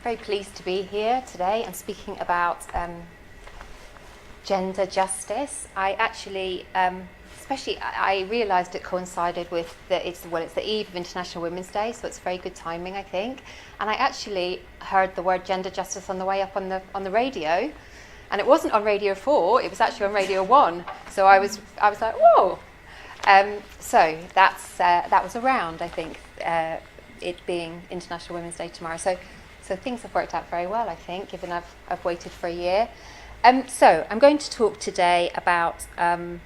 very pleased to be here today and speaking about gender justice. I actually, I realised it coincided with it's the eve of International Women's Day, so it's very good timing, I think. And I actually heard the word gender justice on the way up on the radio, and it wasn't on Radio 4; it was actually on Radio 1. So I was like, whoa. So that was around, I think, it being International Women's Day tomorrow. So things have worked out very well, I think, given I've waited for a year. So I'm going to talk today about the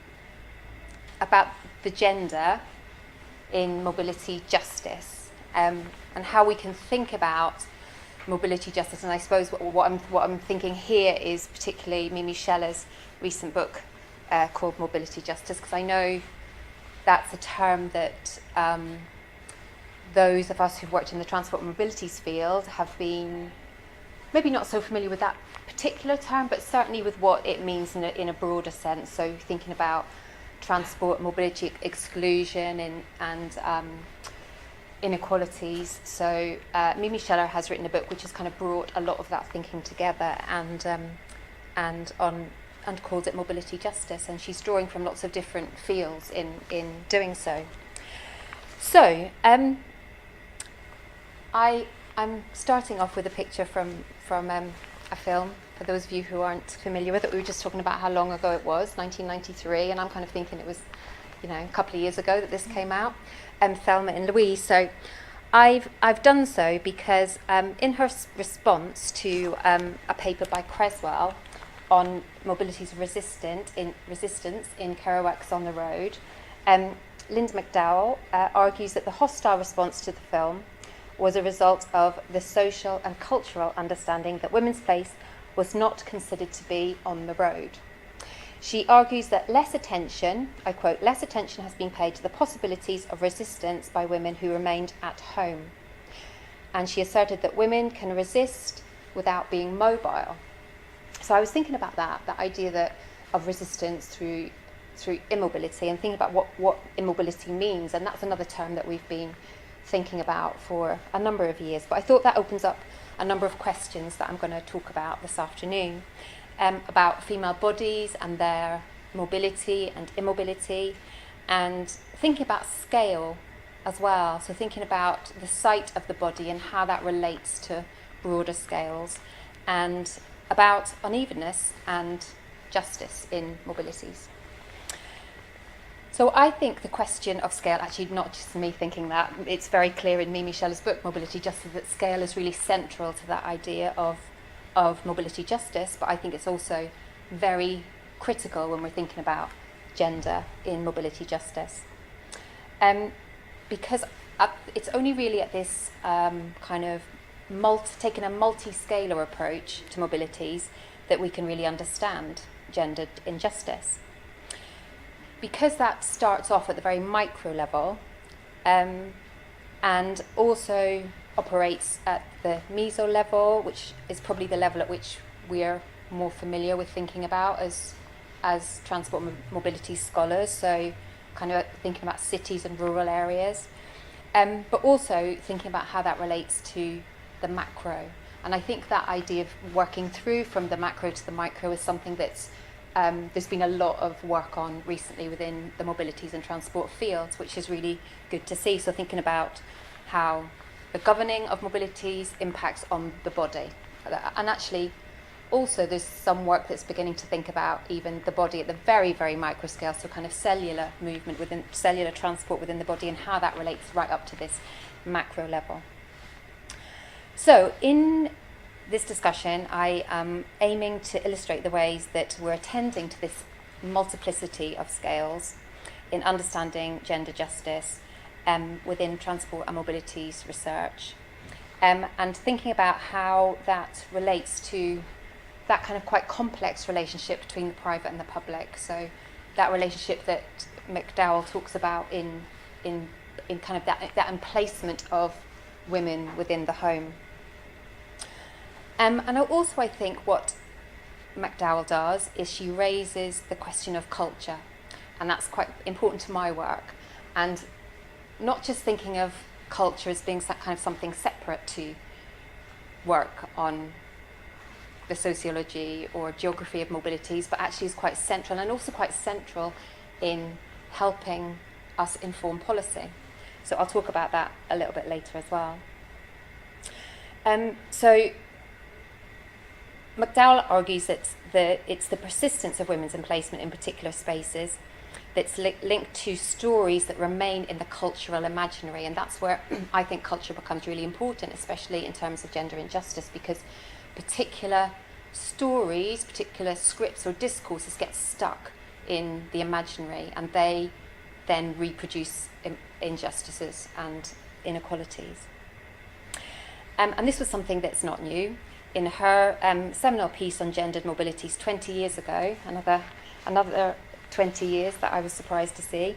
gender in mobility justice, and how we can think about mobility justice. And I suppose what I'm thinking here is particularly Mimi Scheller's recent book called Mobility Justice, because I know that's a term that those of us who've worked in the transport and mobilities field have been maybe not so familiar with that particular term, but certainly with what it means in a broader sense. So thinking about transport, mobility exclusion and inequalities. So Mimi Scheller has written a book which has kind of brought a lot of that thinking together and called it Mobility Justice, and she's drawing from lots of different fields in doing so. So I'm starting off with a picture from a film, for those of you who aren't familiar with it. We were just talking about how long ago it was, 1993, and I'm kind of thinking it was, a couple of years ago that this came out, Thelma and Louise. So I've done so because in her response to a paper by Creswell on mobility's resistance in Kerouac's On the Road, Linda McDowell argues that the hostile response to the film was a result of the social and cultural understanding that women's place was not considered to be on the road. She argues that less attention, I quote, "less attention has been paid to the possibilities of resistance by women who remained at home." And she asserted that women can resist without being mobile. So I was thinking about that idea of resistance through immobility, and thinking about what immobility means, and that's another term that we've been thinking about for a number of years. But I thought that opens up a number of questions that I'm going to talk about this afternoon, about female bodies and their mobility and immobility, and thinking about scale as well. So thinking about the site of the body and how that relates to broader scales, and about unevenness and justice in mobilities. So I think the question of scale, actually not just me thinking that, it's very clear in Mimi Scheller's book, Mobility Justice, that scale is really central to that idea of mobility justice, but I think it's also very critical when we're thinking about gender in mobility justice. Because it's only really at this kind of taking a multi-scalar approach to mobilities that we can really understand gender injustice. Because that starts off at the very micro level, and also operates at the meso level, which is probably the level at which we are more familiar with thinking about as transport mobility scholars, so kind of thinking about cities and rural areas, but also thinking about how that relates to the macro. And I think that idea of working through from the macro to the micro is something that's there's been a lot of work on recently within the mobilities and transport fields, which is really good to see. So thinking about how the governing of mobilities impacts on the body. And actually, also there's some work that's beginning to think about even the body at the very, very micro scale, so kind of cellular movement within cellular transport within the body, and how that relates right up to this macro level. So in this discussion, I am aiming to illustrate the ways that we're attending to this multiplicity of scales in understanding gender justice within transport and mobilities research, and thinking about how that relates to that kind of quite complex relationship between the private and the public. So that relationship that McDowell talks about in kind of that emplacement of women within the home. And also I think what McDowell does is she raises the question of culture, and that's quite important to my work, and not just thinking of culture as being kind of something separate to work on the sociology or geography of mobilities, but actually is quite central, and also quite central in helping us inform policy. So I'll talk about that a little bit later as well. So McDowell argues that it's the persistence of women's emplacement in particular spaces that's linked to stories that remain in the cultural imaginary, and that's where I think culture becomes really important, especially in terms of gender injustice, because particular stories, particular scripts or discourses get stuck in the imaginary, and they then reproduce injustices and inequalities. And this was something that's not new. In her seminal piece on gendered mobilities 20 years ago, another 20 years that I was surprised to see,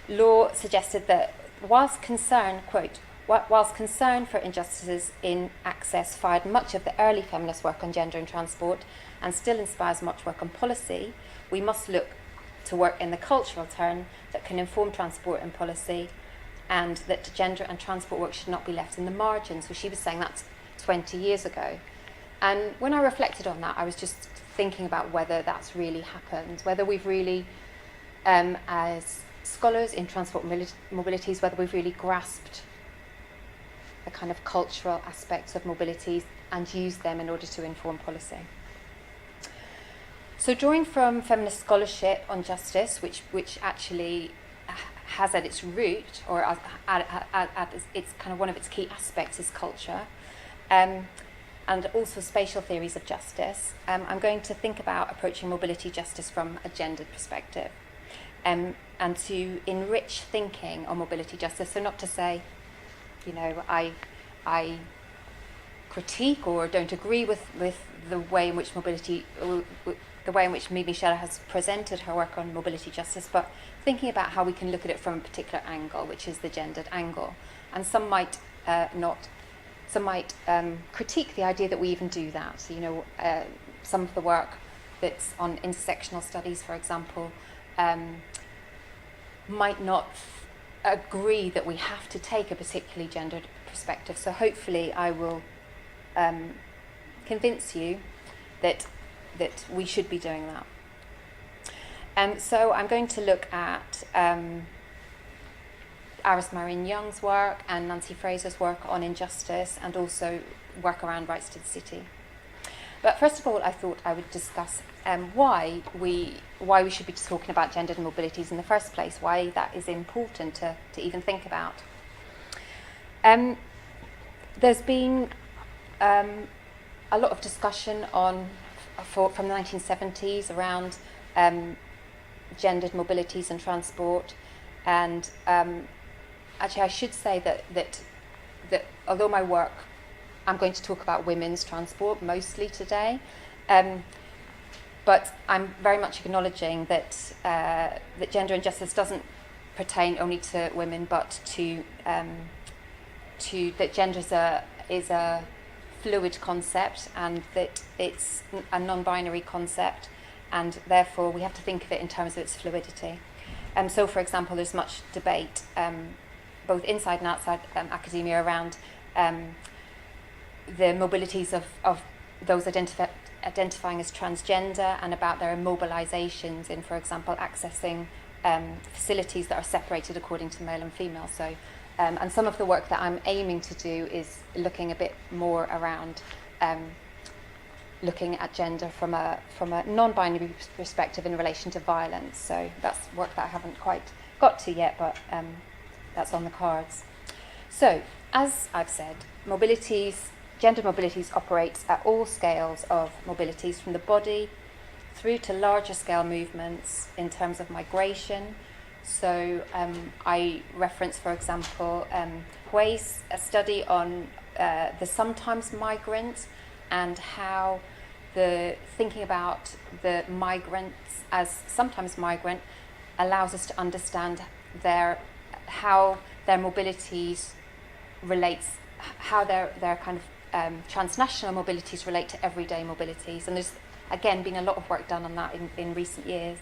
Law suggested that whilst concern, quote, whilst concern for injustices in access fired much of the early feminist work on gender and transport and still inspires much work on policy, we must look to work in the cultural turn that can inform transport and policy, and that gender and transport work should not be left in the margins. So she was saying that's 20 years ago. And when I reflected on that, I was just thinking about whether that's really happened, whether we've really, as scholars in transport mobilities, whether we've really grasped the kind of cultural aspects of mobilities and used them in order to inform policy. So drawing from feminist scholarship on justice, which actually has at its root, or at its kind of one of its key aspects is culture, and also spatial theories of justice, I'm going to think about approaching mobility justice from a gendered perspective, and to enrich thinking on mobility justice. So not to say, you know, I critique or don't agree with the way in which the way in which Mimi Scheller has presented her work on mobility justice, but thinking about how we can look at it from a particular angle, which is the gendered angle. And some might critique the idea that we even do that. So, you know, some of the work that's on intersectional studies, for example, might not agree that we have to take a particularly gendered perspective. So hopefully I will convince you that we should be doing that. So I'm going to look at Iris Marion Young's work and Nancy Fraser's work on injustice, and also work around rights to the city. But first of all, I thought I would discuss why we should be talking about gendered mobilities in the first place, why that is important to even think about. There's been a lot of discussion from the 1970s around gendered mobilities and transport, and actually I should say that although my work, I'm going to talk about women's transport mostly today, but I'm very much acknowledging that gender injustice doesn't pertain only to women, but to that gender is a fluid concept, and that it's a non-binary concept, and therefore we have to think of it in terms of its fluidity. So, for example, there's much debate, both inside and outside academia, around the mobilities of those identifying as transgender, and about their immobilizations in, for example, accessing facilities that are separated according to male and female. So, and some of the work that I'm aiming to do is looking a bit more around looking at gender from a non-binary perspective in relation to violence. So that's work that I haven't quite got to yet, but that's on the cards. So, as I've said, gender mobilities operates at all scales of mobilities, from the body through to larger scale movements in terms of migration. So I reference, for example, Hui's a study on the sometimes migrant, and how thinking about the migrants as sometimes migrant allows us to understand how their mobilities relates, how their kind of transnational mobilities relate to everyday mobilities. And there's, again, been a lot of work done on that in recent years.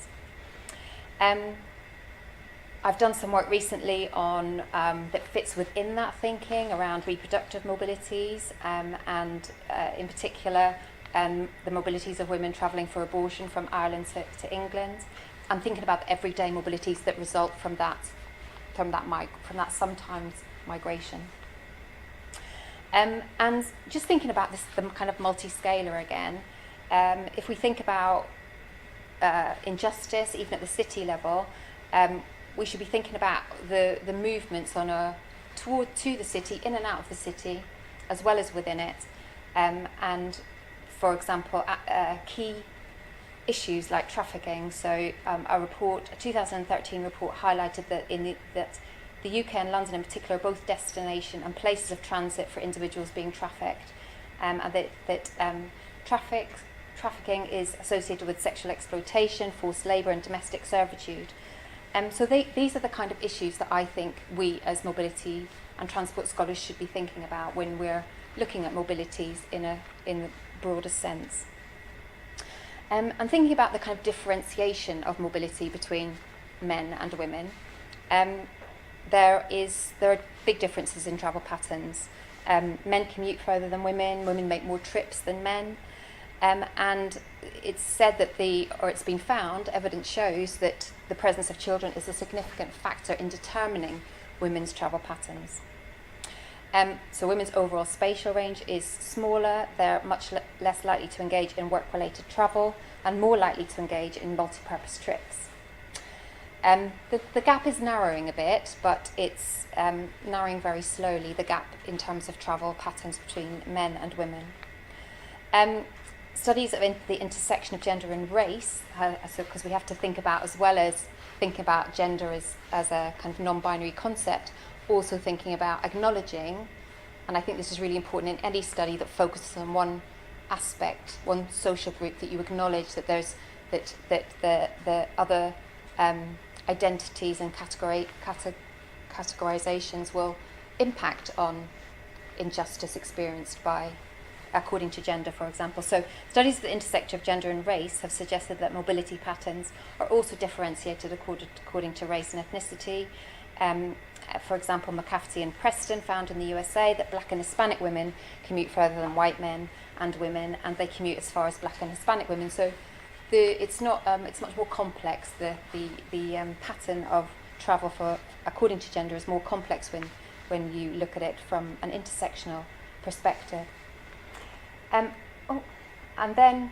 I've done some work recently on that fits within that thinking around reproductive mobilities, and in particular the mobilities of women travelling for abortion from Ireland to England, and thinking about the everyday mobilities that result from that sometimes migration. And just thinking about this, the kind of multi-scalar again, if we think about injustice, even at the city level, we should be thinking about the movements to the city, in and out of the city, as well as within it. And for example, key issues like trafficking. So a 2013 report highlighted that that the UK and London in particular are both destination and places of transit for individuals being trafficked, and that trafficking is associated with sexual exploitation, forced labour and domestic servitude. So these are the kind of issues that I think we as mobility and transport scholars should be thinking about when we're looking at mobilities in the broader sense. And thinking about the kind of differentiation of mobility between men and women, there are big differences in travel patterns. Men commute further than women make more trips than men, and it's said that it's been found, evidence shows that the presence of children is a significant factor in determining women's travel patterns. So women's overall spatial range is smaller, they're much less likely to engage in work-related travel and more likely to engage in multi-purpose trips. The gap is narrowing a bit, but it's narrowing very slowly, the gap in terms of travel patterns between men and women. Studies of the intersection of gender and race, because we have to think about, as well as thinking about gender as a kind of non-binary concept, also thinking about acknowledging, and I think this is really important in any study that focuses on one aspect, one social group, that you acknowledge that there's the other identities and categorizations will impact on injustice experienced by, according to gender, for example. So studies of the intersection of gender and race have suggested that mobility patterns are also differentiated according to race and ethnicity. For example, McCafferty and Preston found in the USA that Black and Hispanic women commute further than white men and women, and they commute as far as Black and Hispanic women. So it's much more complex. The pattern of travel according to gender is more complex when you look at it from an intersectional perspective. And then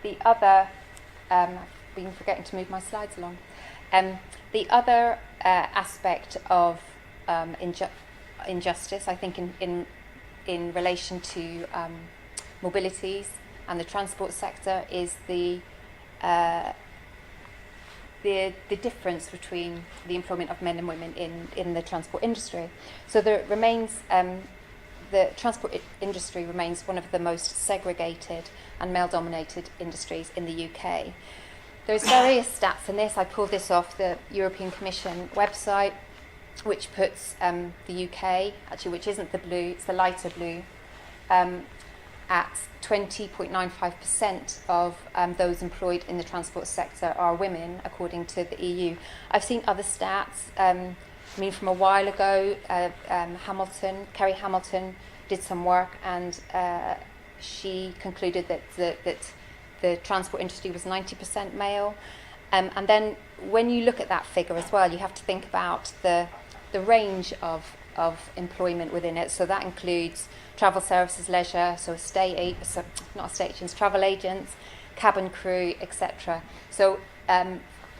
the other, I've been forgetting to move my slides along. The other aspect of injustice, I think, in relation to mobilities and the transport sector, is the difference between the employment of men and women in the transport industry. So there remains. The transport industry remains one of the most segregated and male-dominated industries in the UK. There's various stats in this. I pulled this off the European Commission website, which puts the UK, actually, which isn't the blue, it's the lighter blue, at 20.95% of those employed in the transport sector are women, according to the EU. I've seen other stats. From a while ago, Kerry Hamilton did some work, and she concluded that the transport industry was 90% male. And then when you look at that figure as well, you have to think about the range of employment within it. So that includes travel services, leisure, so travel agents, cabin crew, etc. So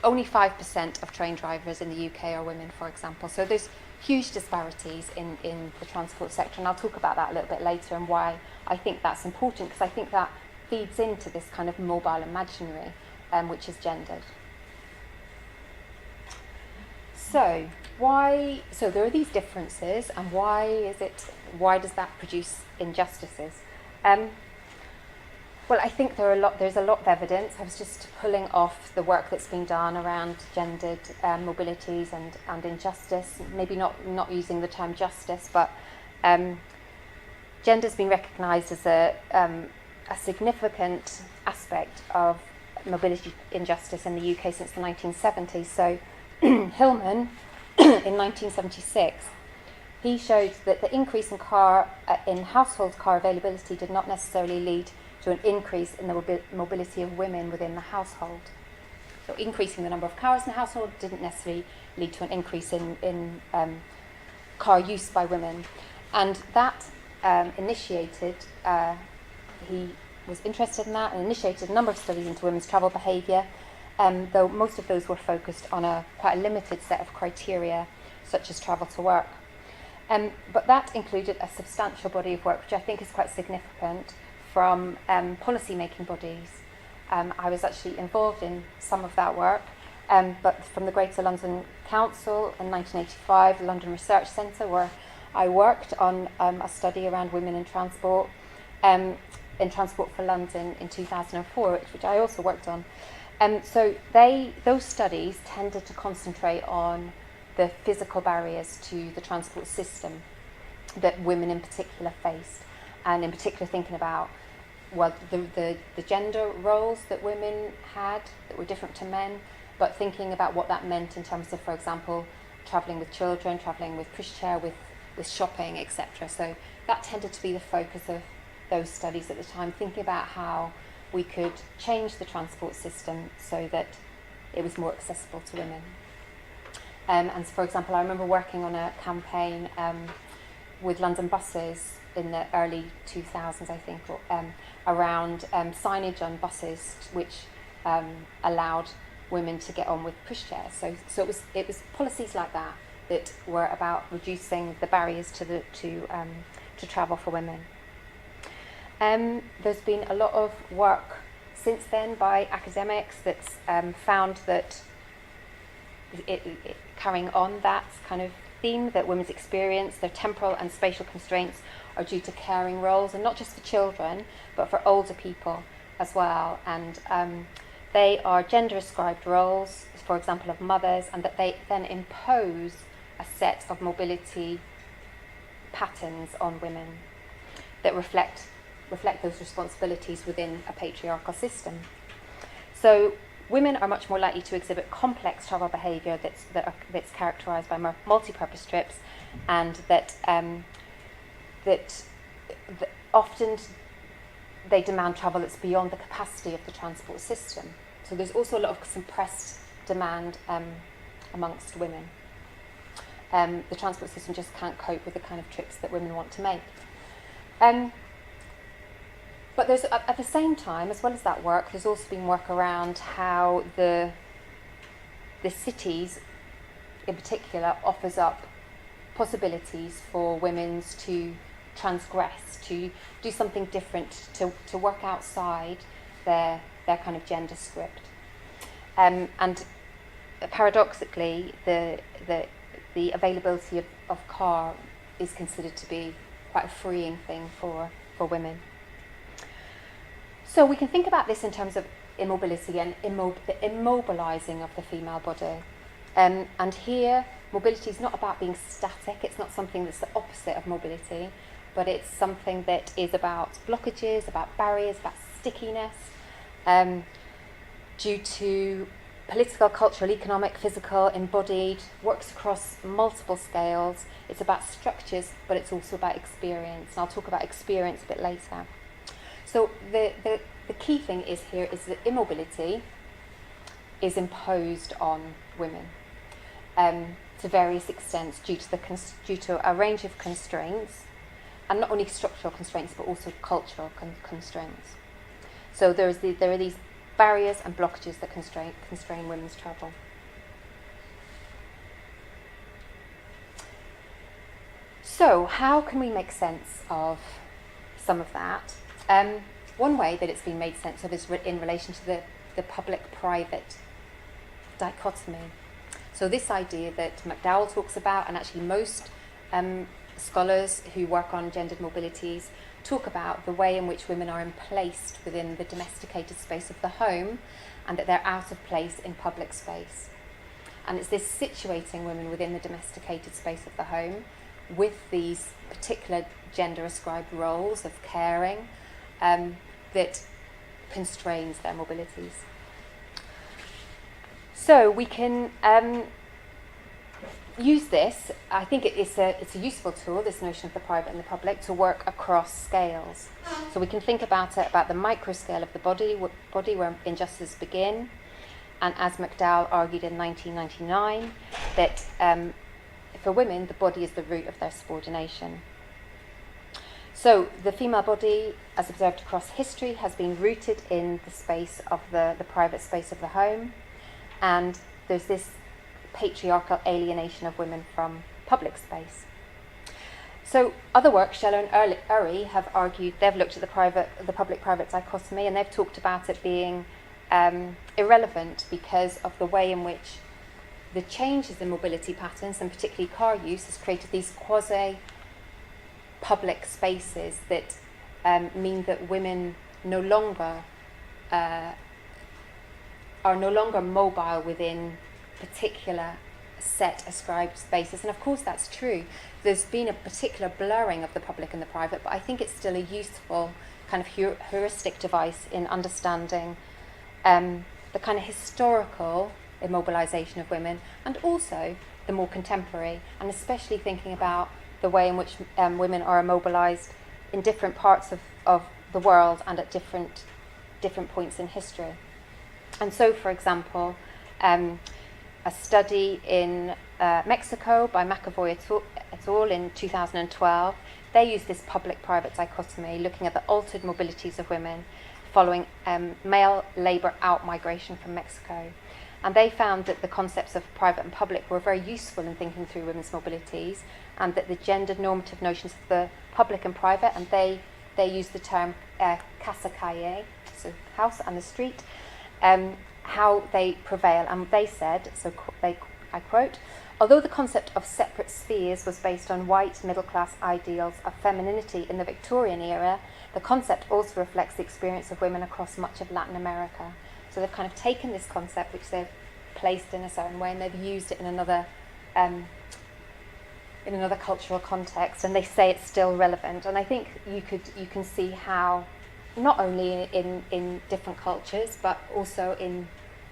only 5% of train drivers in the UK are women, for example. So there's huge disparities in the transport sector, and I'll talk about that a little bit later and why I think that's important, because I think that feeds into this kind of mobile imaginary, which is gendered. So there are these differences, and why does that produce injustices? Well, I think there's a lot of evidence. I was just pulling off the work that's been done around gendered mobilities and injustice, maybe not using the term justice, but gender's been recognised as a significant aspect of mobility injustice in the UK since the 1970s. So Hillman, in 1976, he showed that the increase in household car availability did not necessarily lead to an increase in the mobility of women within the household. So increasing the number of cars in the household didn't necessarily lead to an increase in car use by women. And that initiated, he was interested in that and initiated a number of studies into women's travel behaviour, though most of those were focused on quite a limited set of criteria, such as travel to work. But that included a substantial body of work, which I think is quite significant, from policy-making bodies. I was actually involved in some of that work, but from the Greater London Council in 1985, the London Research Centre, where I worked on a study around women in transport for London in 2004, which I also worked on. So those studies tended to concentrate on the physical barriers to the transport system that women in particular faced, and in particular thinking about the gender roles that women had that were different to men, but thinking about what that meant in terms of, for example, travelling with children, travelling with pushchair, with shopping, etc. So that tended to be the focus of those studies at the time, thinking about how we could change the transport system so that it was more accessible to women. And so, for example, I remember working on a campaign with London buses in the early 2000s, I think, around signage on buses which allowed women to get on with pushchairs. So it was policies like that that were about reducing the barriers to travel for women. There's been a lot of work since then by academics that's found that carrying on that kind of theme, that women's experience, their temporal and spatial constraints are due to caring roles, and not just for children, but for older people as well. And they are gender-ascribed roles, for example, of mothers, and that they then impose a set of mobility patterns on women that reflect those responsibilities within a patriarchal system. So women are much more likely to exhibit complex travel behaviour that's characterised by multi-purpose trips, and that often they demand travel that's beyond the capacity of the transport system. So there's also a lot of suppressed demand amongst women. The transport system just can't cope with the kind of trips that women want to make. But there's, at the same time, as well as that work, there's also been work around how the cities, in particular, offers up possibilities for women to transgress, to do something different, to work outside their kind of gender script. And paradoxically, the availability of car is considered to be quite a freeing thing for women. So we can think about this in terms of immobility and the immobilising of the female body. And here, mobility is not about being static. It's not something that's the opposite of mobility, but it's something that is about blockages, about barriers, about stickiness, due to political, cultural, economic, physical, embodied, works across multiple scales. It's about structures, but it's also about experience. And I'll talk about experience a bit later. So the key thing is that immobility is imposed on women to various extents due to a range of constraints, and not only structural constraints but also cultural constraints. So there are these barriers and blockages that constrain women's travel. So how can we make sense of some of that? One way that it's been made sense of is in relation to the public-private dichotomy. So this idea that McDowell talks about, and actually most scholars who work on gendered mobilities talk about the way in which women are placed within the domesticated space of the home, and that they're out of place in public space. And it's this situating women within the domesticated space of the home with these particular gender-ascribed roles of caring that constrains their mobilities. So we can use this. I think it's a useful tool, this notion of the private and the public, to work across scales. So we can think about it about the micro scale of the body where injustices begin, and as McDowell argued in 1999, that for women the body is the root of their subordination. So the female body, as observed across history, has been rooted in the space of the private space of the home, and there's this patriarchal alienation of women from public space. So other work, Scheller and Urry, have argued, they've looked at the public-private dichotomy, and they've talked about it being irrelevant because of the way in which the changes in mobility patterns, and particularly car use, has created these quasi-public spaces that mean that women are no longer mobile within particular set ascribed spaces. And of course that's true. There's been a particular blurring of the public and the private, but I think it's still a useful kind of heuristic device in understanding the kind of historical immobilization of women, and also the more contemporary, and especially thinking about the way in which women are immobilized in different parts of the world and at different points in history. And so, for example, a study in Mexico by McAvoy et al. In 2012, they used this public-private dichotomy, looking at the altered mobilities of women following male labour out-migration from Mexico. And they found that the concepts of private and public were very useful in thinking through women's mobilities, and that the gendered normative notions of the public and private, and they used the term casa calle, so house and the street, how they prevail. And they said, I quote, "Although the concept of separate spheres was based on white middle-class ideals of femininity in the Victorian era, the concept also reflects the experience of women across much of Latin America." So they've kind of taken this concept, which they've placed in a certain way, and they've used it in another cultural context, and they say it's still relevant. And I think you can see how, not only in different cultures, but also in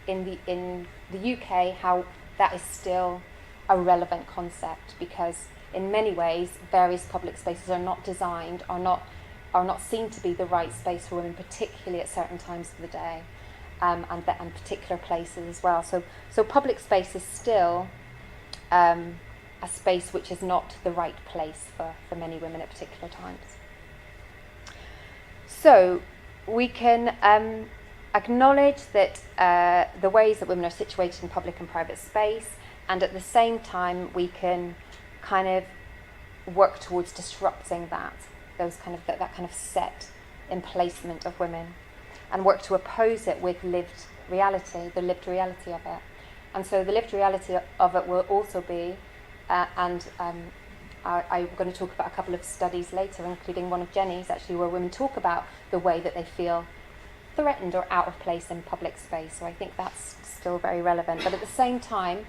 the UK, how that is still a relevant concept, because in many ways various public spaces are not designed, are not seen to be the right space for women, particularly at certain times of the day, and particular places as well. So public space is still a space which is not the right place for many women at particular times. So we can acknowledge that the ways that women are situated in public and private space, and at the same time we can kind of work towards disrupting that kind of set emplacement of women, and work to oppose it with the lived reality of it. And so the lived reality of it will also be, I'm going to talk about a couple of studies later, including one of Jenny's, actually, where women talk about the way that they feel threatened or out of place in public space. So I think that's still very relevant. But at the same time,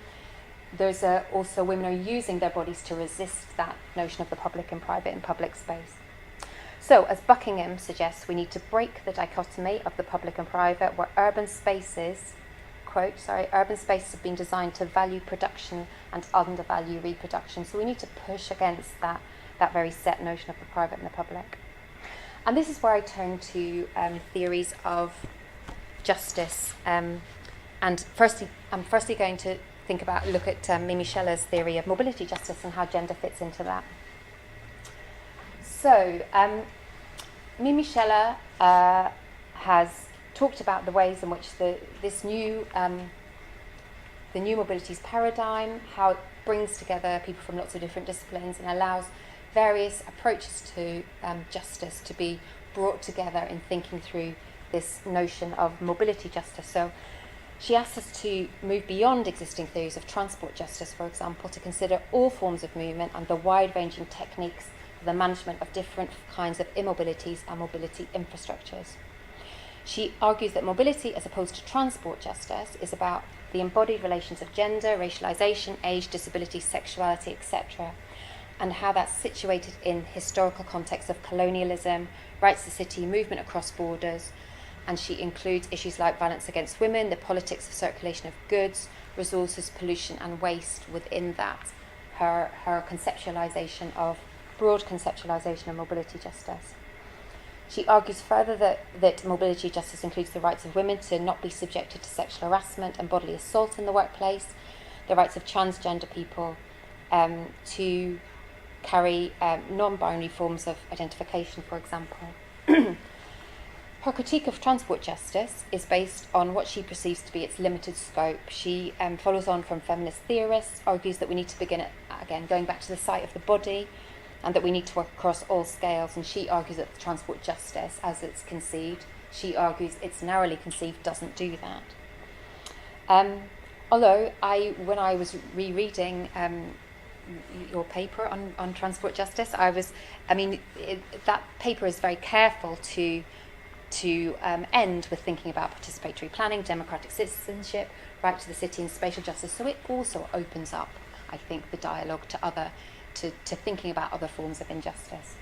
there's also women are using their bodies to resist that notion of the public and private in public space. So, as Buckingham suggests, we need to break the dichotomy of the public and private, where urban spaces, urban spaces have been designed to value production and undervalue reproduction. So we need to push against that very set notion of the private and the public. And this is where I turn to theories of justice. And firstly, I'm going to look at Mimi Scheller's theory of mobility justice and how gender fits into that. So, Mimi Scheller has talked about the ways in which the new mobilities paradigm, how it brings together people from lots of different disciplines and allows various approaches to justice to be brought together in thinking through this notion of mobility justice. So she asks us to move beyond existing theories of transport justice, for example, to consider all forms of movement and the wide-ranging techniques for the management of different kinds of immobilities and mobility infrastructures. She argues that mobility, as opposed to transport justice, is about the embodied relations of gender, racialization, age, disability, sexuality, etc., and how that's situated in historical contexts of colonialism, rights to city, movement across borders, and she includes issues like violence against women, the politics of circulation of goods, resources, pollution and waste within that. Her broad conceptualisation of mobility justice. She argues further that mobility justice includes the rights of women to not be subjected to sexual harassment and bodily assault in the workplace, the rights of transgender people to carry non-binary forms of identification, for example. Her critique of transport justice is based on what she perceives to be its limited scope. She follows on from feminist theorists, argues that we need to begin at, again, going back to the site of the body, and that we need to work across all scales. And she argues that the transport justice, as it's conceived, she argues it's narrowly conceived, doesn't do that. Although when I was rereading your paper on transport justice, that paper is very careful to end with thinking about participatory planning, democratic citizenship, right to the city and spatial justice. So it also opens up, I think, the dialogue to thinking about other forms of injustice.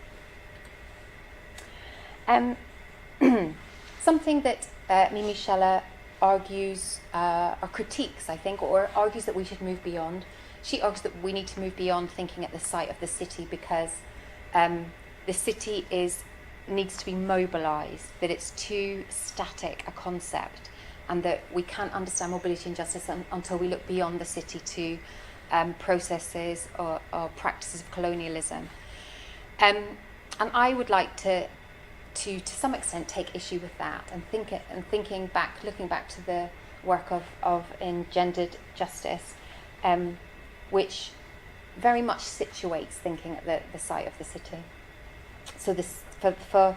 Something that Mimi Scheller argues or critiques, I think, or argues that we should move beyond. She argues that we need to move beyond thinking at the site of the city because the city needs to be mobilised, that it's too static a concept, and that we can't understand mobility and justice until we look beyond the city to processes or practices of colonialism. And I would like to some extent take issue with that and looking back to the work of engendered justice, which very much situates thinking at the site of the city. So this for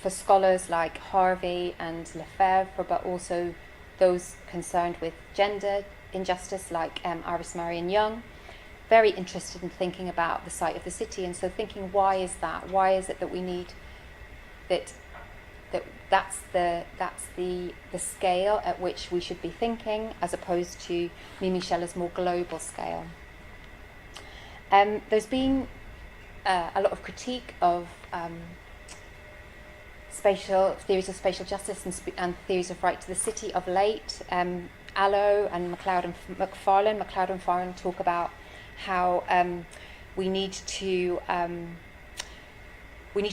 scholars like Harvey and Lefebvre, but also those concerned with gender injustice like Iris Marion Young, very interested in thinking about the site of the city, and so thinking, why is that? Why is it that we need that's the scale at which we should be thinking, as opposed to Mimi Scheller's more global scale. There's been a lot of critique of theories of spatial justice and theories of right to the city of late. Allo and MacLeod and McFarlane talk about how we need to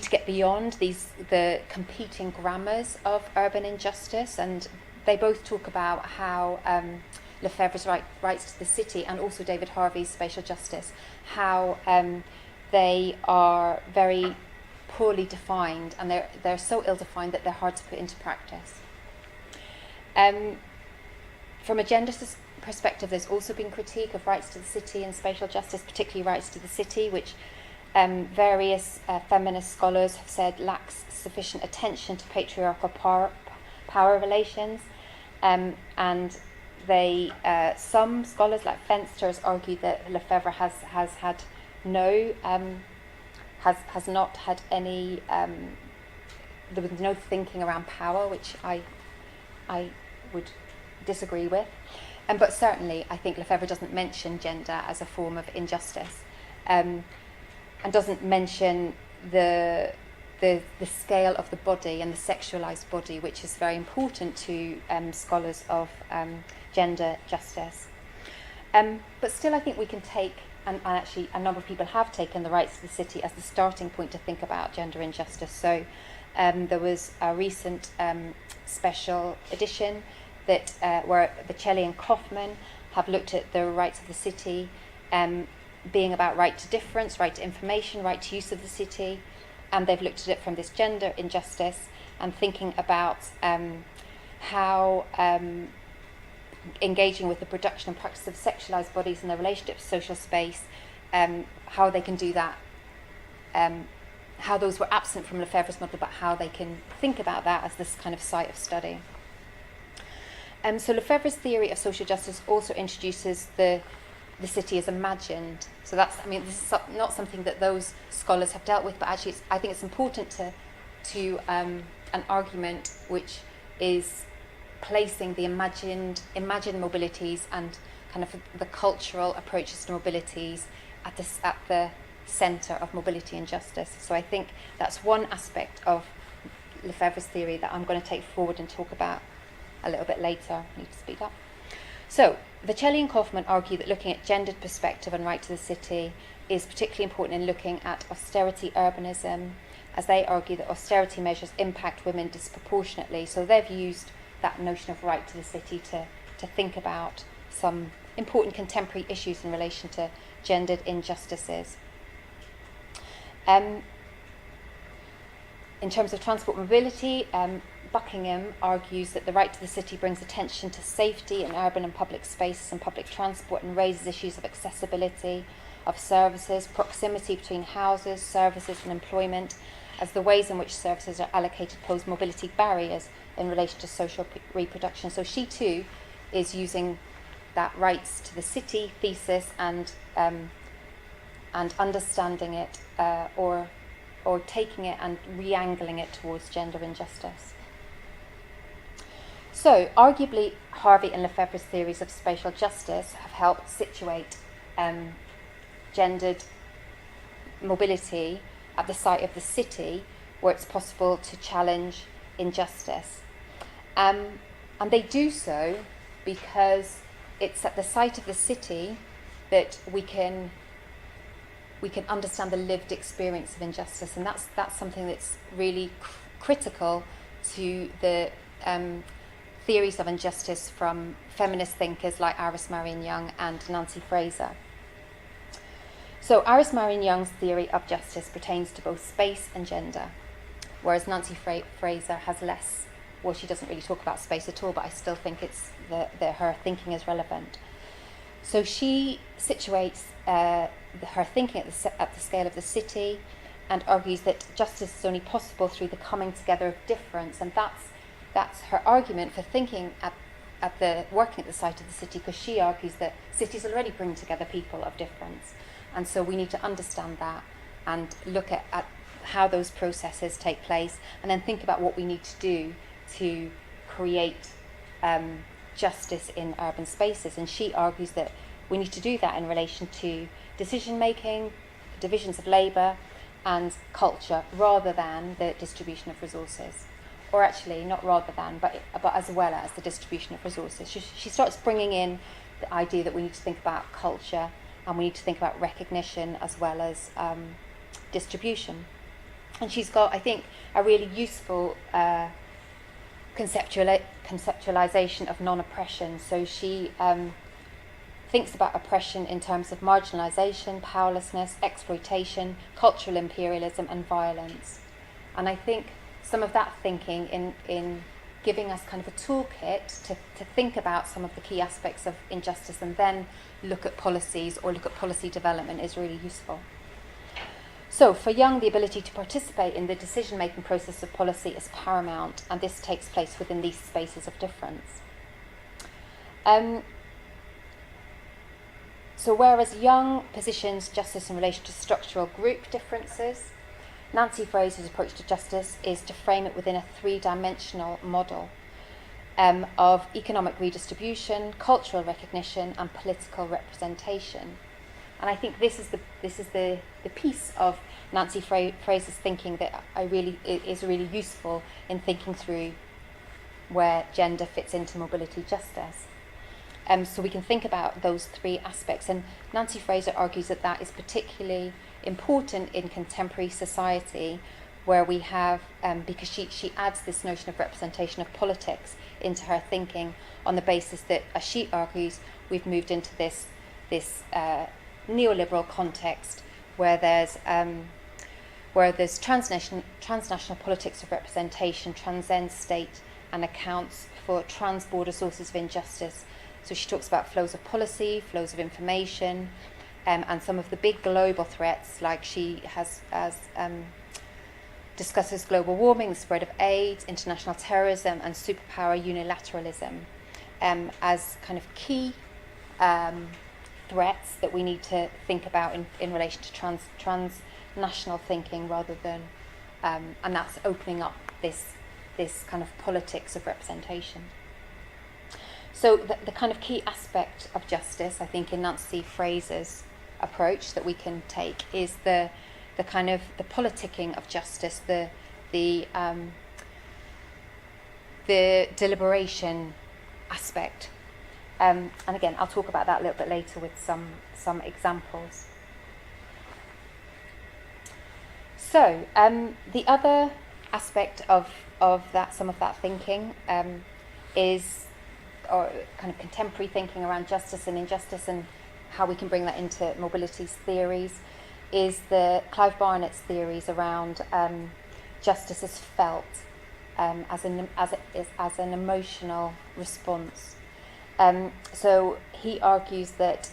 get beyond the competing grammars of urban injustice, and they both talk about how Lefebvre's rights to the city and also David Harvey's spatial justice, how they are very poorly defined, and they're so ill-defined that they're hard to put into practice. From a gender perspective, there's also been critique of rights to the city and spatial justice, particularly rights to the city, which various feminist scholars have said lacks sufficient attention to patriarchal power relations, and some scholars like Fensters argue that Lefebvre has not had any. There was no thinking around power, which I would disagree with, but certainly I think Lefebvre doesn't mention gender as a form of injustice, and doesn't mention the scale of the body and the sexualized body, which is very important to scholars of gender justice. But still, I think we can take, and actually a number of people have taken, the rights to the city as the starting point to think about gender injustice. So there was a recent special edition that where Bocelli and Kaufman have looked at the rights of the city being about right to difference, right to information, right to use of the city, and they've looked at it from this gender injustice and thinking about how engaging with the production and practice of sexualized bodies and their relationship to social space, how they can do that, how those were absent from Lefebvre's model, but how they can think about that as this kind of site of study. So Lefebvre's theory of social justice also introduces the city as imagined. So this is not something that those scholars have dealt with, but actually I think it's important to an argument which is placing the imagined mobilities and kind of the cultural approaches to mobilities at the centre of mobility and justice. So I think that's one aspect of Lefebvre's theory that I'm going to take forward and talk about a little bit later. I need to speed up. So, Vercelli and Kaufman argue that looking at gendered perspective and right to the city is particularly important in looking at austerity urbanism, as they argue that austerity measures impact women disproportionately. So they've used that notion of right to the city to think about some important contemporary issues in relation to gendered injustices. In terms of transport mobility, Buckingham argues that the right to the city brings attention to safety in urban and public spaces and public transport, and raises issues of accessibility of services, proximity between houses, services and employment, as the ways in which services are allocated pose mobility barriers in relation to social reproduction. So she too is using that rights to the city thesis and understanding it or taking it and re-angling it towards gender injustice. So, arguably, Harvey and Lefebvre's theories of spatial justice have helped situate gendered mobility at the site of the city, where it's possible to challenge injustice. And they do so because it's at the site of the city that we can understand the lived experience of injustice, and that's something that's really critical to the theories of injustice from feminist thinkers like Iris Marion Young and Nancy Fraser. So Iris Marion Young's theory of justice pertains to both space and gender, whereas Nancy Fraser has less. Well, she doesn't really talk about space at all, but I still think it's her thinking is relevant. So she situates her thinking at the scale of the city, and argues that justice is only possible through the coming together of difference, and that's her argument for thinking working at the site of the city, because she argues that cities already bring together people of difference, and so we need to understand that and look at how those processes take place, and then think about what we need to do to create justice in urban spaces. And she argues that we need to do that in relation to decision making, divisions of labour and culture, rather than the distribution of resources. Or actually, not rather than, but as well as the distribution of resources. She starts bringing in the idea that we need to think about culture, and we need to think about recognition as well as distribution. And she's got, I think, a really useful conceptualization of non-oppression. So she thinks about oppression in terms of marginalization, powerlessness, exploitation, cultural imperialism, and violence. And I think some of that thinking in giving us kind of a toolkit to think about some of the key aspects of injustice and then look at policies or look at policy development is really useful. So for Young, the ability to participate in the decision-making process of policy is paramount, and this takes place within these spaces of difference. So whereas Young positions justice in relation to structural group differences, Nancy Fraser's approach to justice is to frame it within a three-dimensional model of economic redistribution, cultural recognition, and political representation. And I think this is the piece of Nancy Fraser's thinking that is really useful in thinking through where gender fits into mobility justice. So we can think about those three aspects, and Nancy Fraser argues that is particularly important in contemporary society, where we have, because she adds this notion of representation of politics into her thinking on the basis that, as she argues, we've moved into this neoliberal context where there's transnational politics of representation transcends state and accounts for trans-border sources of injustice. So she talks about flows of policy, flows of information, and some of the big global threats, like she discusses global warming, the spread of AIDS, international terrorism, and superpower unilateralism as kind of key threats that we need to think about in relation to transnational thinking, rather than, and that's opening up this kind of politics of representation. So the kind of key aspect of justice, I think, in Nancy Fraser's approach that we can take is the kind of the politicking of justice, the the deliberation aspect. And again, I'll talk about that a little bit later with some examples. So the other aspect of that, some of that thinking, is or kind of contemporary thinking around justice and injustice and how we can bring that into mobility's theories, is the Clive Barnett's theories around justice as felt, as an emotional response. So he argues that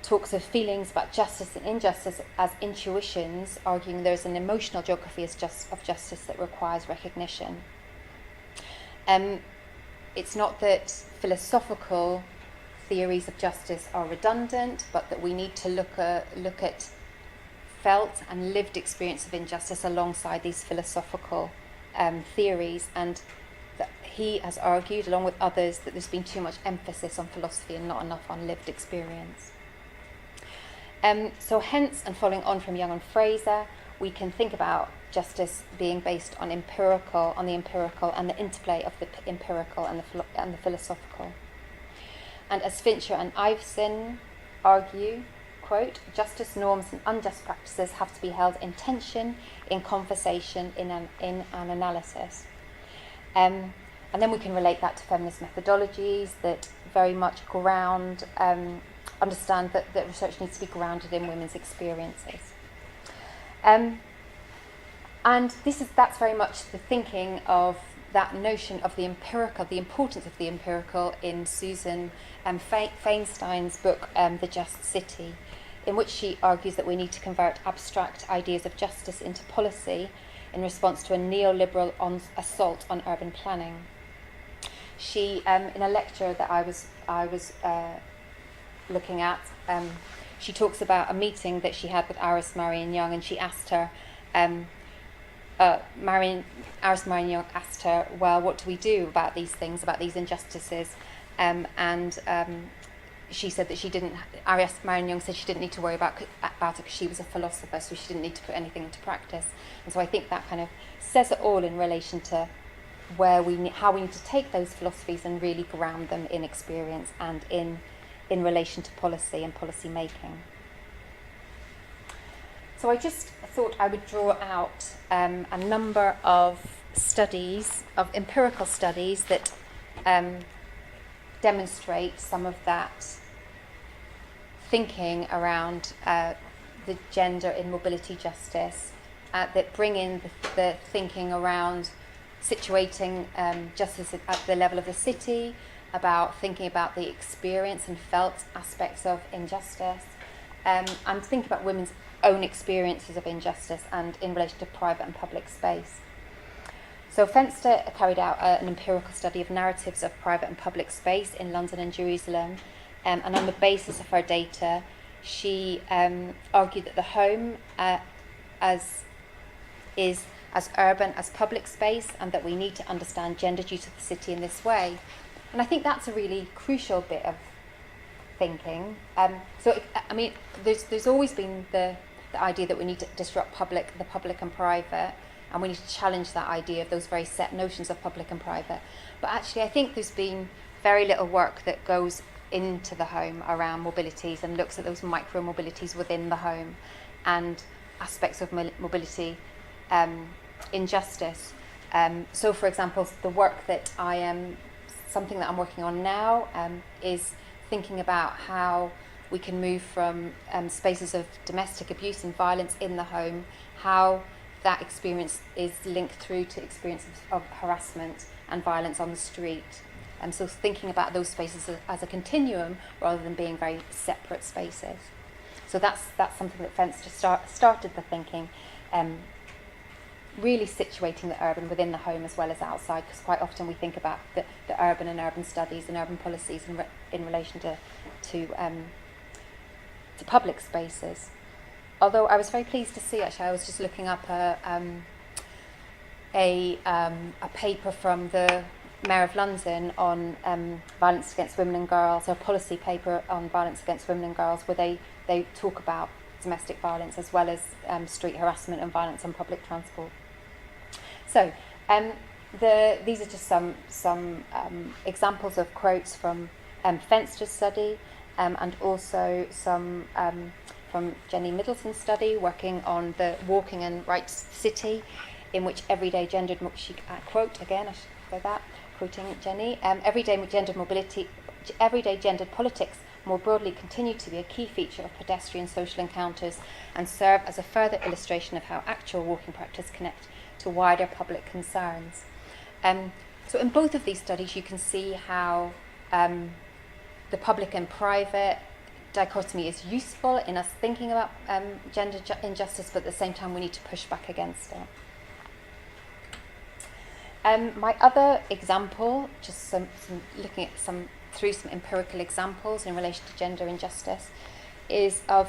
talks of feelings about justice and injustice as intuitions, arguing there's an emotional geography of justice that requires recognition. It's not that philosophical theories of justice are redundant, but that we need to look at felt and lived experience of injustice alongside these philosophical theories, and that he has argued, along with others, that there's been too much emphasis on philosophy and not enough on lived experience. So hence, and following on from Young and Fraser, we can think about justice being based on the empirical and the interplay of the empirical and the philosophical. And as Fincher and Iveson argue, quote, justice norms and unjust practices have to be held in tension, in conversation, in an analysis. And then we can relate that to feminist methodologies that very much understand that research needs to be grounded in women's experiences. And that's very much the thinking of that notion of the empirical, the importance of the empirical in Susan Feinstein's book, The Just City, in which she argues that we need to convert abstract ideas of justice into policy in response to a neoliberal assault on urban planning. She, in a lecture that I was looking at, she talks about a meeting that she had with Iris Marion Young, and she asked her, Iris Marion Young asked her, well, what do we do about these things, about these injustices? She said that Iris Marion Young said she didn't need to worry about it because she was a philosopher, so she didn't need to put anything into practice. And so I think that kind of says it all in relation to how we need to take those philosophies and really ground them in experience and in relation to policy and policy making. So I just thought I would draw out a number of studies, of empirical studies that demonstrate some of that thinking around the gender in mobility justice, that bring in the thinking around situating justice at the level of the city, about thinking about the experience and felt aspects of injustice, and thinking about women's own experiences of injustice and in relation to private and public space. So Fenster carried out an empirical study of narratives of private and public space in London and Jerusalem, and on the basis of her data, she argued that the home is as urban as public space, and that we need to understand gender due to the city in this way. And I think that's a really crucial bit of thinking. There's always been the idea that we need to disrupt the public and private, and we need to challenge that idea of those very set notions of public and private. But actually, I think there's been very little work that goes into the home around mobilities and looks at those micro mobilities within the home and aspects of mobility injustice. So, for example, the work that something that I'm working on now is thinking about how we can move from spaces of domestic abuse and violence in the home, how that experience is linked through to experiences of harassment and violence on the street. And so thinking about those spaces as a continuum rather than being very separate spaces. So that's something that Fenster started the thinking, really situating the urban within the home as well as outside, because quite often we think about the urban and urban studies and urban policies in relation to public spaces. Although I was very pleased to see, actually, I was just looking up a paper from the Mayor of London on violence against women and girls, or a policy paper on violence against women and girls, where they talk about domestic violence as well as street harassment and violence on public transport. So these are just some examples of quotes from Fenster's study, and also some from Jenny Middleton's study working on the Walking and Rights City, in which everyday gendered, she quote again, I should go back, quoting Jenny, everyday gendered politics more broadly continue to be a key feature of pedestrian social encounters and serve as a further illustration of how actual walking practice connect to wider public concerns. So in both of these studies you can see how the public and private dichotomy is useful in us thinking about gender injustice, but at the same time we need to push back against it. My other example, just some looking at through some empirical examples in relation to gender injustice, is of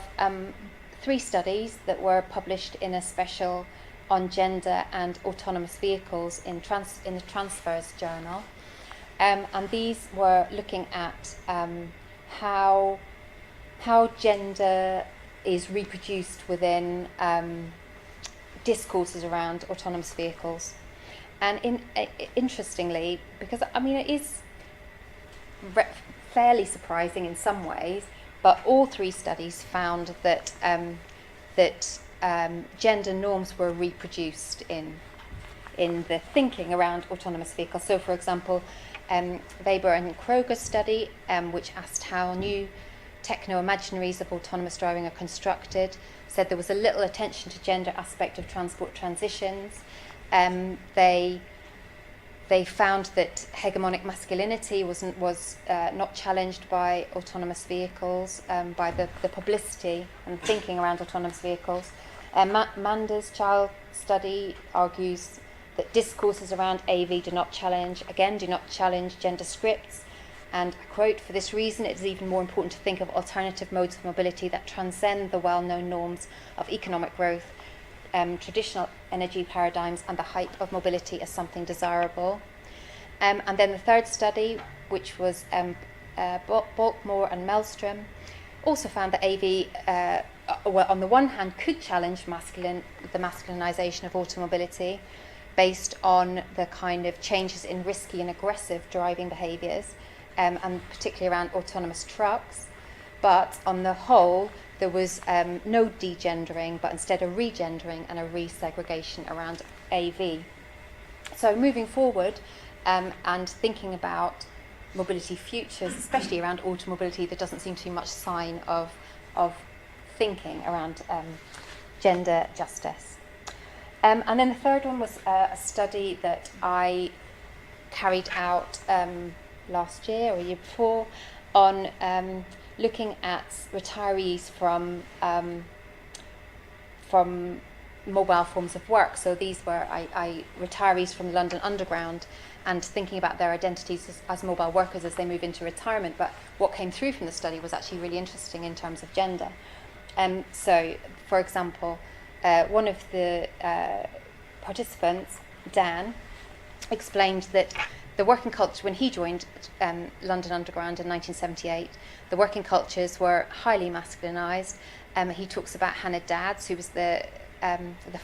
3 studies that were published in a special on gender and autonomous vehicles in the Transfers journal. And these were looking at how gender is reproduced within discourses around autonomous vehicles. And interestingly, because I mean it is fairly surprising in some ways, but all 3 studies found that gender norms were reproduced in the thinking around autonomous vehicles. So, for example, Weber and Kroger's study, which asked how new techno-imaginaries of autonomous driving are constructed, said there was a little attention to gender aspect of transport transitions. They found that hegemonic masculinity was not challenged by autonomous vehicles, by the publicity and thinking around autonomous vehicles. Mander's child study argues that discourses around AV do not challenge gender scripts. And I quote, "For this reason, it is even more important to think of alternative modes of mobility that transcend the well-known norms of economic growth, traditional energy paradigms, and the hype of mobility as something desirable." And then the third study, which was Balkmore and Maelstrom, also found that AV, on the one hand, could challenge the masculinization of automobility based on the kind of changes in risky and aggressive driving behaviours, and particularly around autonomous trucks. But on the whole, there was no degendering, but instead a regendering and a resegregation around AV. So moving forward and thinking about mobility futures, especially around automobility, there doesn't seem to be much sign of thinking around gender justice. And then the third one was a study that I carried out last year or a year before on looking at retirees from mobile forms of work. So these were retirees from the London Underground, and thinking about their identities as mobile workers as they move into retirement. But what came through from the study was actually really interesting in terms of gender. So, for example, one of the participants, Dan, explained that the working culture, when he joined London Underground in 1978, the working cultures were highly masculinized. He talks about Hannah Dadds, who was the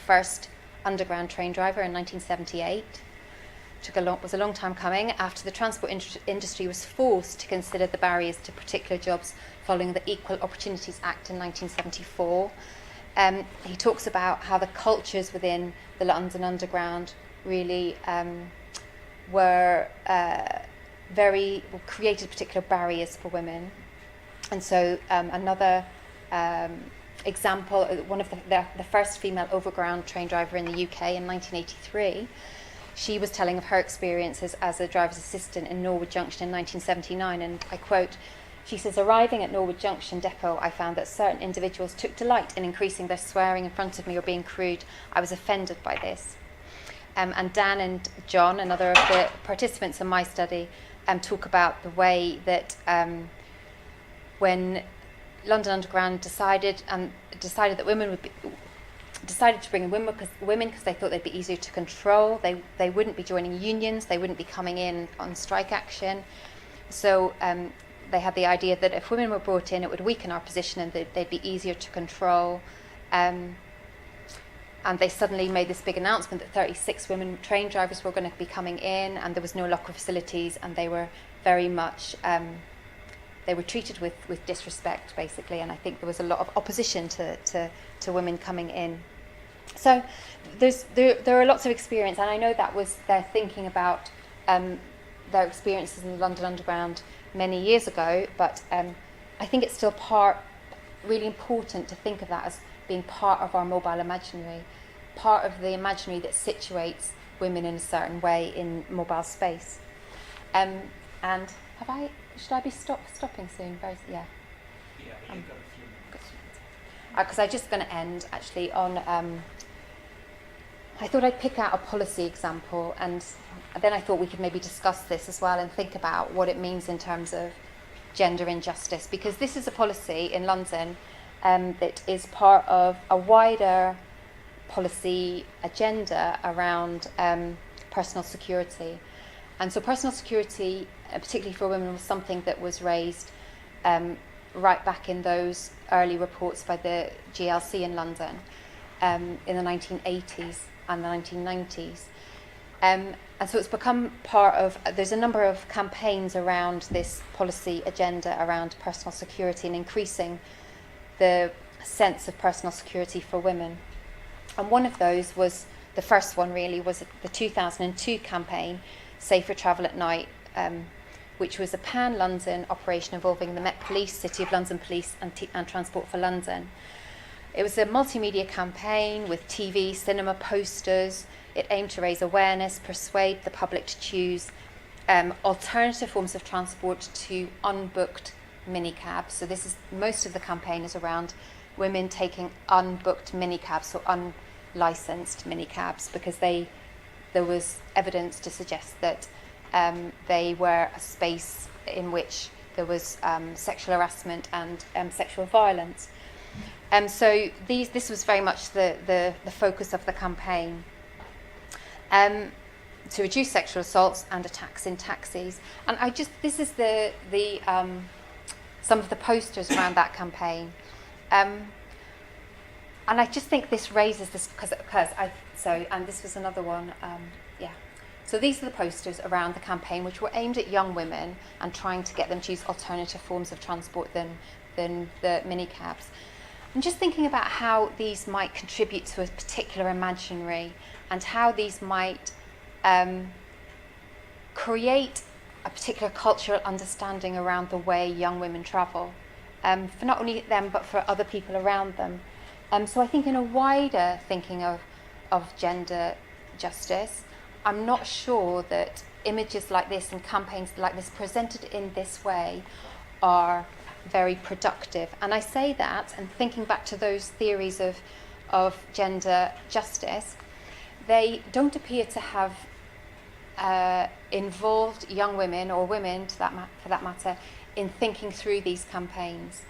first underground train driver in 1978. Was a long time coming after the transport industry was forced to consider the barriers to particular jobs following the Equal Opportunities Act in 1974. He talks about how the cultures within the London Underground really created particular barriers for women. And so another example, one of the first female overground train driver in the UK in 1983, she was telling of her experiences as a driver's assistant in Norwood Junction in 1979, and I quote, she says, "Arriving at Norwood Junction depot, I found that certain individuals took delight in increasing their swearing in front of me or being crude. I was offended by this." And Dan and John, another of the participants in my study, talk about the way that when London Underground decided that women would be, decided to bring in women because they thought they'd be easier to control. They wouldn't be joining unions. They wouldn't be coming in on strike action. So they had the idea that if women were brought in, it would weaken our position and they'd be easier to control. And and they suddenly made this big announcement that 36 women train drivers were going to be coming in, and there was no locker facilities, and they were very much they were treated with disrespect, basically, and I think there was a lot of opposition to women coming in. So there are lots of experience, and I know that was their thinking about their experiences in the London Underground many years ago, but I think it's still really important to think of that as being part of our mobile imaginary, part of the imaginary that situates women in a certain way in mobile space. And should I be stopping soon? Yeah, you've got a few minutes. Because I'm just going to end actually on, I thought I'd pick out a policy example, and then I thought we could maybe discuss this as well and think about what it means in terms of gender injustice, because this is a policy in London that is part of a wider policy agenda around personal security. And so personal security, particularly for women, was something that was raised right back in those early reports by the GLC in London in the 1980s and the 1990s. And so it's become part of, there's a number of campaigns around this policy agenda around personal security and increasing the sense of personal security for women. And one of those was, the first one really, was the 2002 campaign, Safer Travel at Night, which was a pan-London operation involving the Met Police, City of London Police and Transport for London. It was a multimedia campaign with TV, cinema, posters. It aimed to raise awareness, persuade the public to choose alternative forms of transport to unbooked minicabs. So this is, most of the campaign is around women taking unbooked minicabs or unlicensed minicabs, because there was evidence to suggest that they were a space in which there was sexual harassment and sexual violence. So this was very much the focus of the campaign, to reduce sexual assaults and attacks in taxis. And this is the some of the posters around that campaign. And I just think this raises this, and this was another one, So these are the posters around the campaign, which were aimed at young women and trying to get them to use alternative forms of transport than the minicabs. I'm just thinking about how these might contribute to a particular imaginary, and how these might create a particular cultural understanding around the way young women travel, for not only them but for other people around them. So I think in a wider thinking of gender justice, I'm not sure that images like this and campaigns like this presented in this way are very productive. And I say that, and thinking back to those theories of gender justice, they don't appear to have involved young women, or women for that matter, in thinking through these campaigns.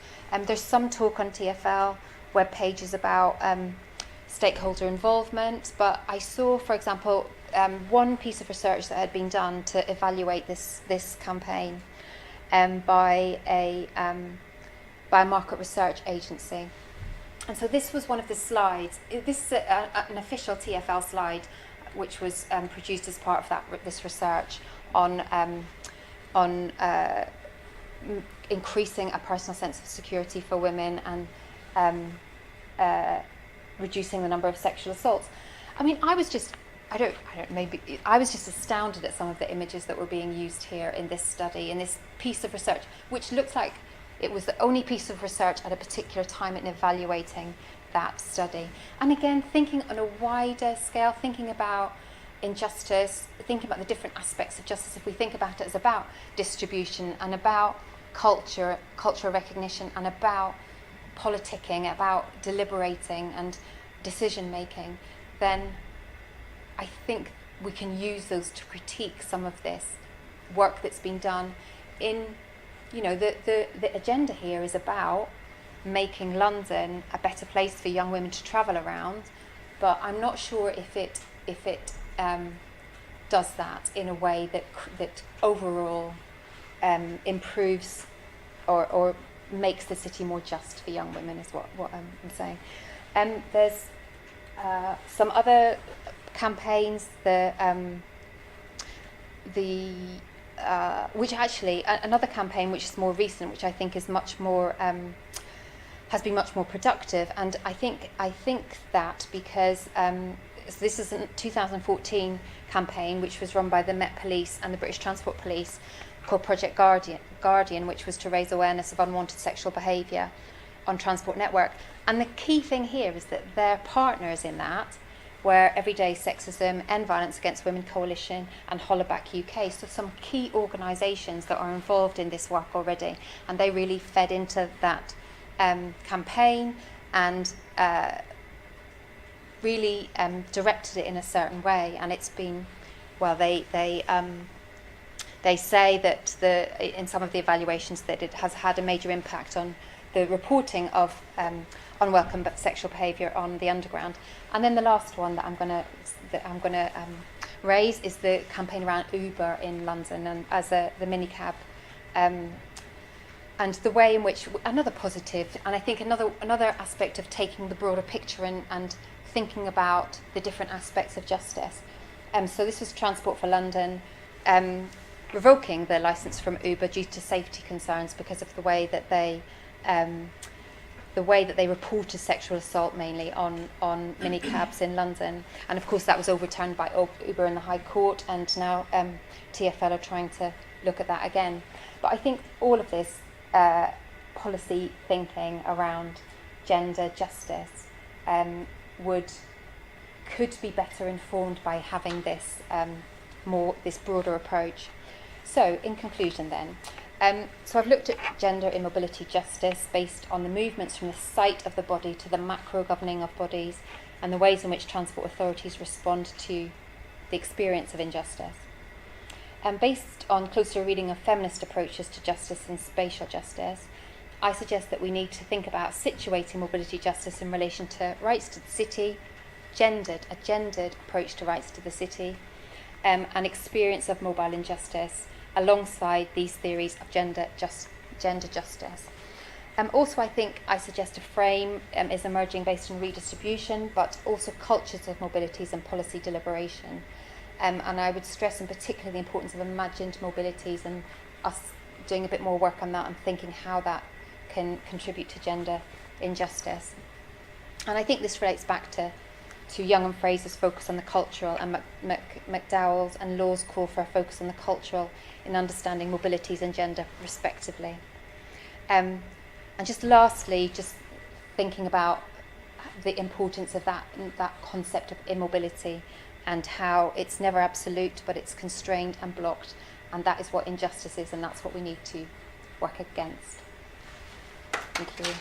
There's some talk on TfL web pages about stakeholder involvement, but I saw, for example, one piece of research that had been done to evaluate this campaign by a market research agency. And so this was one of the slides. This is an official TfL slide, which was produced as part of this research on increasing a personal sense of security for women and reducing the number of sexual assaults. I mean, I was just astounded at some of the images that were being used here in this study, in this piece of research, which looks like it was the only piece of research at a particular time in evaluating that study. And again, thinking on a wider scale, thinking about injustice, thinking about the different aspects of justice, if we think about it as about distribution and about cultural recognition and about politicking, about deliberating and decision making, then I think we can use those to critique some of this work that's been done in, the agenda here is about making London a better place for young women to travel around, but I'm not sure if it does that in a way that overall improves or makes the city more just for young women, is what I'm saying. There's Some other campaigns, which actually another campaign which is more recent, which I think is much more has been much more productive, and I think that because so this is a 2014 campaign which was run by the Met Police and the British Transport Police, called Project Guardian, which was to raise awareness of unwanted sexual behaviour on transport network. And the key thing here is that their partners in that were Everyday Sexism, End Violence Against Women Coalition and Hollaback UK, so some key organisations that are involved in this work already, and they really fed into that campaign and really directed it in a certain way. And it's been, well, they say that in some of the evaluations that it has had a major impact on the reporting of unwelcome sexual behaviour on the underground. And then the last one that I'm going to raise is the campaign around Uber in London and as the minicab, and the way in which another positive, and I think another aspect of taking the broader picture and thinking about the different aspects of justice. So this was Transport for London revoking the licence from Uber due to safety concerns because of the way that they reported sexual assault mainly on minicabs in London. And of course that was overturned by Uber in the High Court, and now TfL are trying to look at that again. But I think all of this policy thinking around gender justice could be better informed by having this this broader approach. So in conclusion then, so I've looked at gender immobility justice based on the movements from the site of the body to the macro governing of bodies and the ways in which transport authorities respond to the experience of injustice. And based on closer reading of feminist approaches to justice and spatial justice, I suggest that we need to think about situating mobility justice in relation to rights to the city, a gendered approach to rights to the city, and experience of mobile injustice alongside these theories of gender justice. Also, I suggest a frame is emerging based on redistribution, but also cultures of mobilities and policy deliberation. And I would stress in particular the importance of imagined mobilities and us doing a bit more work on that and thinking how that can contribute to gender injustice. And I think this relates back to Young and Fraser's focus on the cultural and McDowell's and Law's call for a focus on the cultural in understanding mobilities and gender respectively. And just lastly, just thinking about the importance of that concept of immobility and how it's never absolute, but it's constrained and blocked, and that is what injustice is, and that's what we need to work against. Thank you.